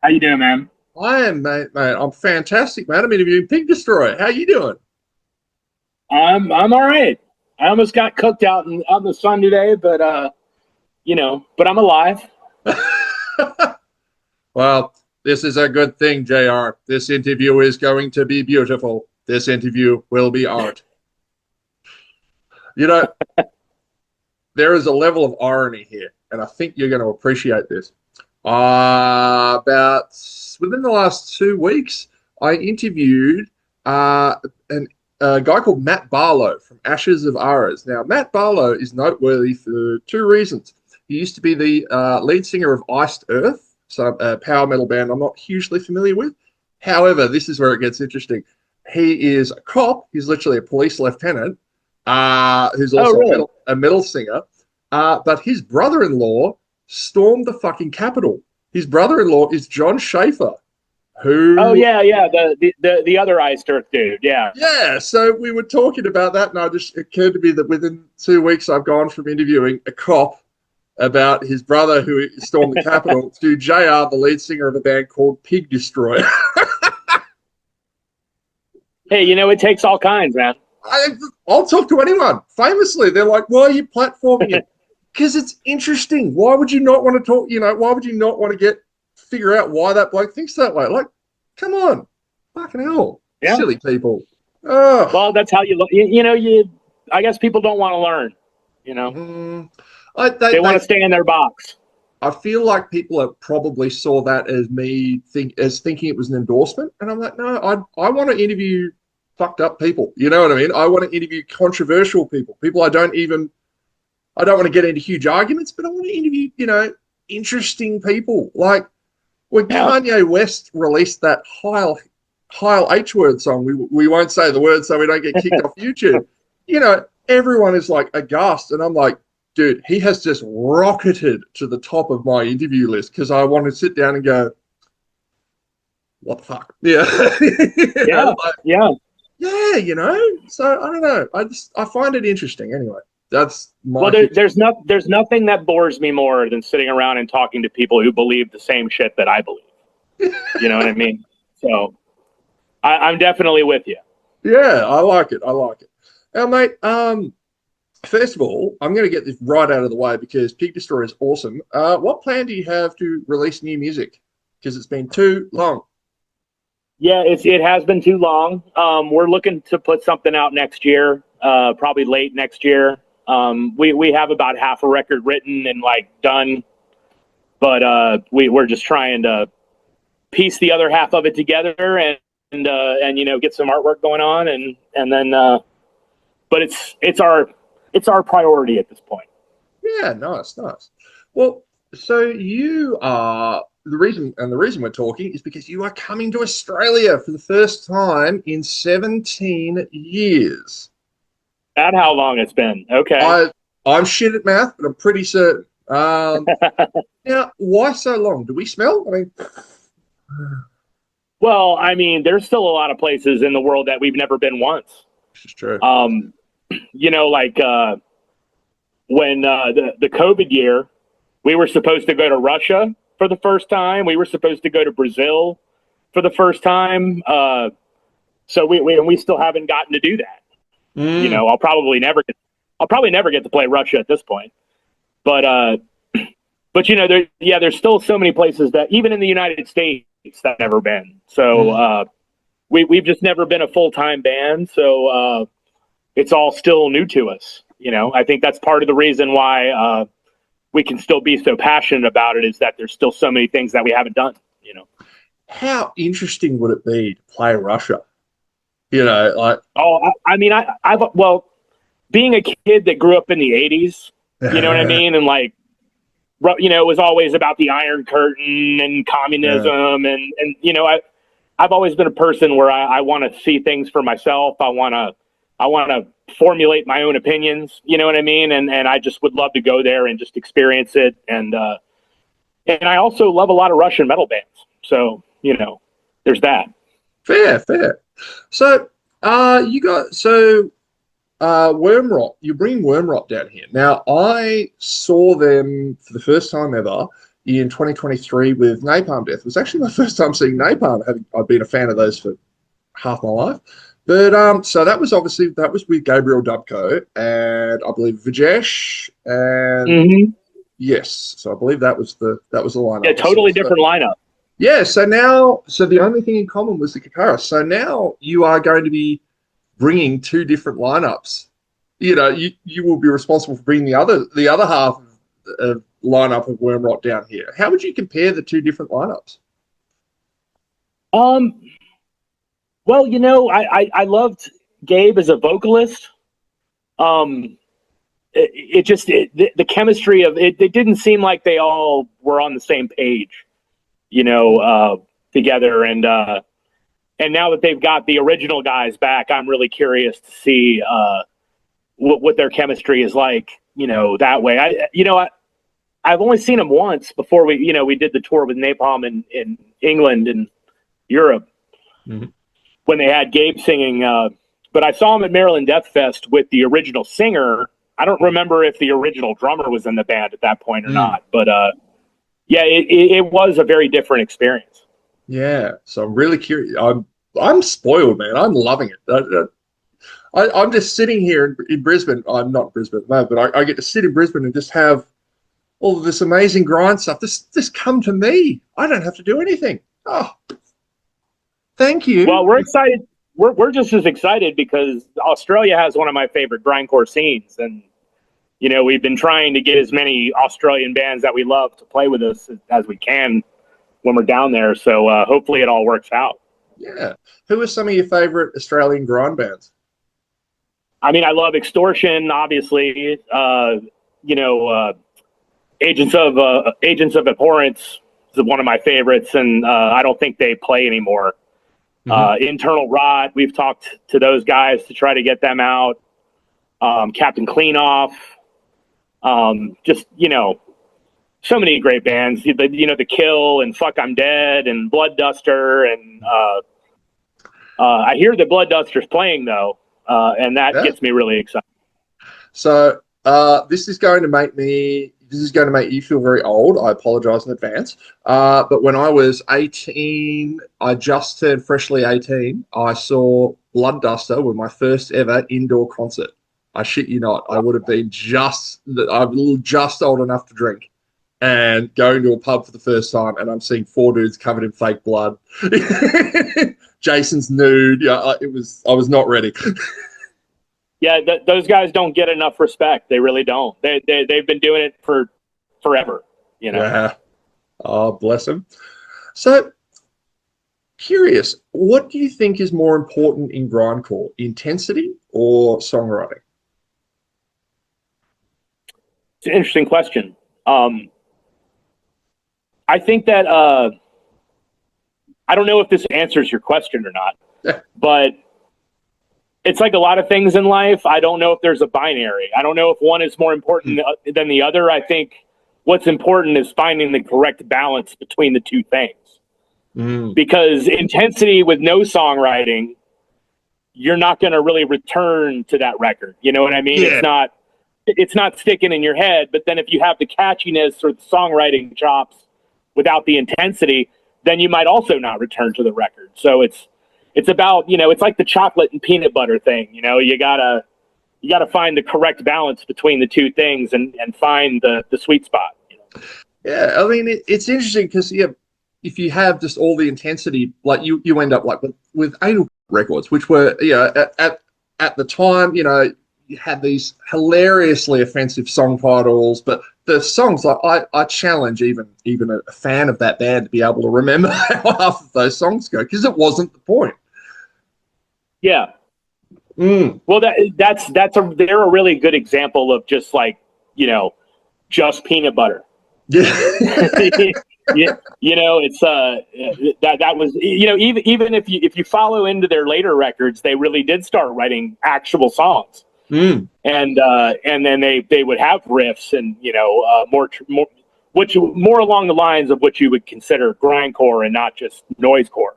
How you doing, man? I am, mate. I'm fantastic, man. I'm interviewing Pig Destroyer. How you doing? I'm all right. I almost got cooked out in the sun today, but but I'm alive. Well, this is a good thing, JR. This interview is going to be beautiful. This interview will be art. You know, there is a level of irony here, and I think you're going to appreciate this. About within the last 2 weeks, I interviewed an a guy called Matt Barlow from Ashes of Aras. Now, Matt Barlow is noteworthy for two reasons. He used to be the lead singer of Iced Earth, so a power metal band I'm not hugely familiar with. However, this is where it gets interesting. He is a cop. He's literally a police lieutenant who's Oh, also really? a metal singer. But his brother-in-law stormed the fucking Capitol. His brother-in-law is John Schaefer, Oh, who yeah, yeah. The other iced earth dude. Yeah. yeah, so we were talking about that, and I just occurred to me that within 2 weeks, I've gone from interviewing a cop about his brother who stormed the Capitol to JR, the lead singer of a band called Pig Destroyer. Hey, it takes all kinds, man. I'll talk to anyone. Famously, they're like, "Why are you platforming it?" Because it's interesting. Why would you not want to talk? Why would you not want to figure out why that bloke thinks that way? Like, come on, fucking hell, Yeah. silly people. Oh. Well, that's how you look. You. I guess people don't want to learn. Mm, They want to stay in their box. I feel like people probably saw that as me thinking it was an endorsement, and I'm like, no, I want to interview fucked up people. You know what I mean? I want to interview controversial people. I don't want to get into huge arguments, but I want to interview interesting people. Like when Yeah. Kanye West released that Heil H word song, we won't say the word so we don't get kicked off YouTube. Everyone is like aghast, and I'm like, dude, he has just rocketed to the top of my interview list because I want to sit down and go, what the fuck? Yeah. Yeah. Yeah. Yeah. So I don't know. I find it interesting anyway. That's Well, my there's nothing that bores me more than sitting around and talking to people who believe the same shit that I believe. You know what I mean? So I'm definitely with you. Yeah, I like it. Now, mate, first of all, I'm going to get this right out of the way because Pig Destroyer is awesome. What plan do you have to release new music? Because it's been too long. Yeah, it has been too long. We're looking to put something out next year, probably late next year. We have about half a record written and done, but we're just trying to piece the other half of it together and get some artwork going on and then but it's our priority at this point. Yeah, nice. Well, so you are the reason we're talking is because you are coming to Australia for the first time in 17 years. That how long it's been? Okay. I'm shit at math, but I'm pretty certain. Now, why so long? Do we smell? I mean, Well, I mean, there's still a lot of places in the world that we've never been once. this is true. Like when the COVID year, we were supposed to go to Russia for the first time. We were supposed to go to Brazil for the first time. So we still haven't gotten to do that. Mm. I'll probably never get to play Russia at this point. But there's still so many places that even in the United States that I've never been. So we've just never been a full-time band. So it's all still new to us. I think that's part of the reason why we can still be so passionate about it is that there's still so many things that we haven't done. How interesting would it be to play Russia? Well, being a kid that grew up in the 80s, you know what I mean? And it was always about the Iron Curtain and communism. Yeah. And I've always been a person where I want to see things for myself. I want to formulate my own opinions. You know what I mean? And I just would love to go there and just experience it. And I also love a lot of Russian metal bands. So, there's that. Fair. So, WORMROT. You bring WORMROT down here. Now, I saw them for the first time ever in 2023 with Napalm Death. It was actually my first time seeing Napalm. I've been a fan of those for half my life. But so that was with Gabriel Dubko and I believe Vijesh and yes, so I believe that was the lineup. Yeah, totally different lineup. Yeah, so the only thing in common was the Kakara. So now you are going to be bringing two different lineups. You know, you will be responsible for bringing the other half of lineup of Wormrot down here. How would you compare the two different lineups? Well, you know, I loved Gabe as a vocalist. The chemistry of it didn't seem like they all were on the same page, you know, together. And now that they've got the original guys back, I'm really curious to see what their chemistry is like, you know, that way. I've only seen them once before we did the tour with Napalm in England and Europe when they had Gabe singing. But I saw him at Maryland Death Fest with the original singer. I don't remember if the original drummer was in the band at that point or not. But yeah, it was a very different experience. Yeah, so I'm really curious. I'm spoiled, man. I'm loving it. I'm just sitting here in Brisbane. I'm not in Brisbane, no, but I get to sit in Brisbane and just have all of this amazing grind stuff. This come to me. I don't have to do anything. Oh, thank you. Well, we're excited. We're just as excited because Australia has one of my favorite grindcore scenes, and you know we've been trying to get as many Australian bands that we love to play with us as we can when we're down there. So hopefully it all works out. Yeah. Who are some of your favorite Australian grind bands? I mean, I love Extortion, obviously. Agents of Abhorrence is one of my favorites, and I don't think they play anymore. Internal Rot, we've talked to those guys to try to get them out. Captain Cleanoff, just so many great bands. The Kill and Fuck I'm Dead and Blood Duster, and I hear the Blood Duster's playing though. And that gets me really excited. So this is going to make you feel very old. I apologize in advance. But when I was 18, I just turned freshly 18. I saw Blood Duster with my first ever indoor concert. I shit you not. I would have been just old enough to drink and going to a pub for the first time, and I'm seeing four dudes covered in fake blood. Jason's nude. Yeah, I was not ready. Yeah, those guys don't get enough respect. They really don't. They've been doing it for forever. Yeah. Oh, bless them. So, curious, what do you think is more important in grindcore, intensity or songwriting? It's an interesting question. I think that I don't know if this answers your question or not, but it's like a lot of things in life. I don't know if there's a binary. I don't know if one is more important than the other. I think what's important is finding the correct balance between the two things. Because intensity with no songwriting, you're not going to really return to that record. You know what I mean? Yeah. It's not sticking in your head. But then if you have the catchiness or the songwriting chops without the intensity, then you might also not return to the record. So it's about, it's like the chocolate and peanut butter thing. You gotta find the correct balance between the two things and find the sweet spot. Yeah, I mean, it's interesting because if you have just all the intensity, like you end up like with Anal Records, which were at the time, you had these hilariously offensive song titles, but the songs, like I challenge even a fan of that band to be able to remember how half of those songs go, because it wasn't the point. Yeah. Well, they're a really good example of just like, just peanut butter. Yeah. It's that was, even if you follow into their later records, they really did start writing actual songs. And then they would have riffs and more along the lines of what you would consider grindcore and not just noisecore.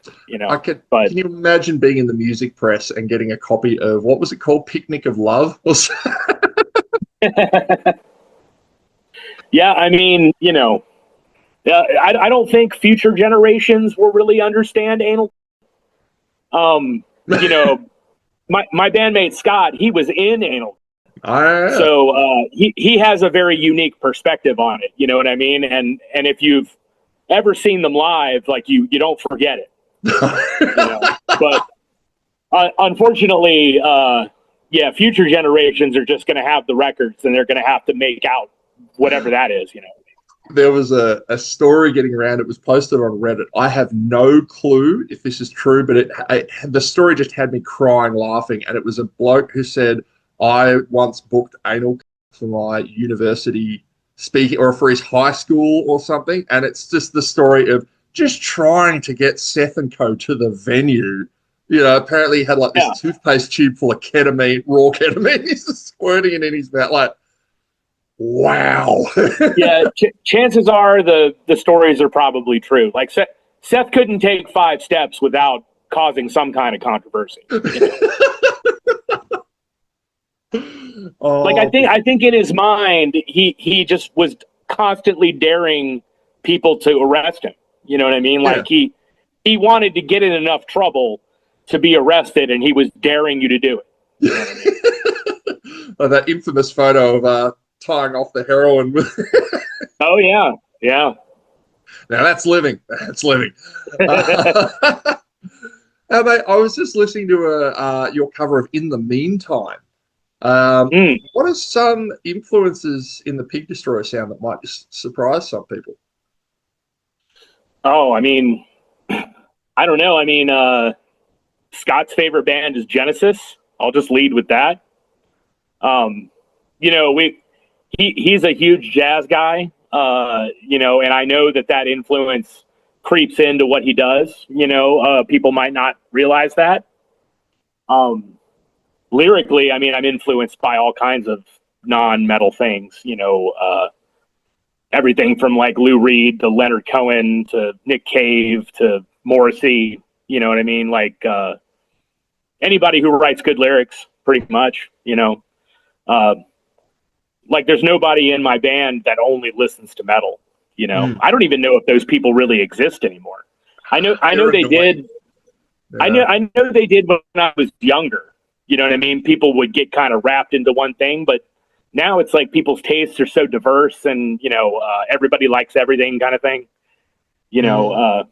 Can you imagine being in the music press and getting a copy of, what was it called, Picnic of Love? Yeah, I mean, I don't think future generations will really understand anal. You know, my bandmate Scott, he was in anal. So he has a very unique perspective on it. You know what I mean? And if you've ever seen them live, like you don't forget it. You know? But unfortunately, yeah, future generations are just going to have the records, and they're going to have to make out whatever that is. You know. There was a story getting around. It was posted on Reddit. I have no clue if this is true, but the story just had me crying, laughing. And it was a bloke who said, I once booked anal for my university speaking, or for his high school or something. And it's just the story of just trying to get Seth and co to the venue. You know, apparently he had like this toothpaste tube full of ketamine, raw ketamine. He's just squirting it in his mouth. Like, wow. Yeah, chances are the stories are probably true. Like Seth couldn't take 5 steps without causing some kind of controversy. You know? Like I think in his mind he just was constantly daring people to arrest him. You know what I mean? Like he wanted to get in enough trouble to be arrested, and he was daring you to do it. You know what I mean? Like that infamous photo of tying off the heroin. Oh yeah. Now that's living. That's living. Mate, I was just listening to your cover of "In the Meantime." What are some influences in the Pig Destroyer sound that might just surprise some people? Oh, I mean, I don't know. I mean, Scott's favorite band is Genesis. I'll just lead with that. You know, he's a huge jazz guy, you know, and I know that influence creeps into what he does. You know, people might not realize that. Lyrically, I mean, I'm influenced by all kinds of non-metal things, you know, everything from like Lou Reed to Leonard Cohen to Nick Cave to Morrissey, you know what I mean? Like anybody who writes good lyrics, pretty much, you know. Like there's nobody in my band that only listens to metal, you know. I don't even know if those people really exist anymore. I know they did. Yeah. I know they did when I was younger. You know what I mean? People would get kind of wrapped into one thing, but now it's like people's tastes are so diverse, and you know, everybody likes everything, kind of thing. You know.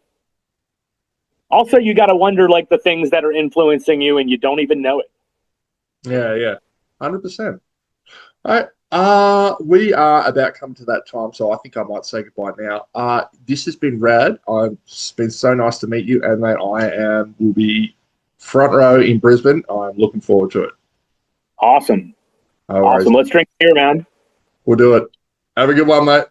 Also, you got to wonder like the things that are influencing you, and you don't even know it. Yeah, 100%. All right. We are about come to that time, so I think I might say goodbye now. This has been rad. It's been so nice to meet you, and mate, will be front row in Brisbane. I'm looking forward to it. Awesome. Awesome. Let's drink beer, man. We'll do it. Have a good one, mate.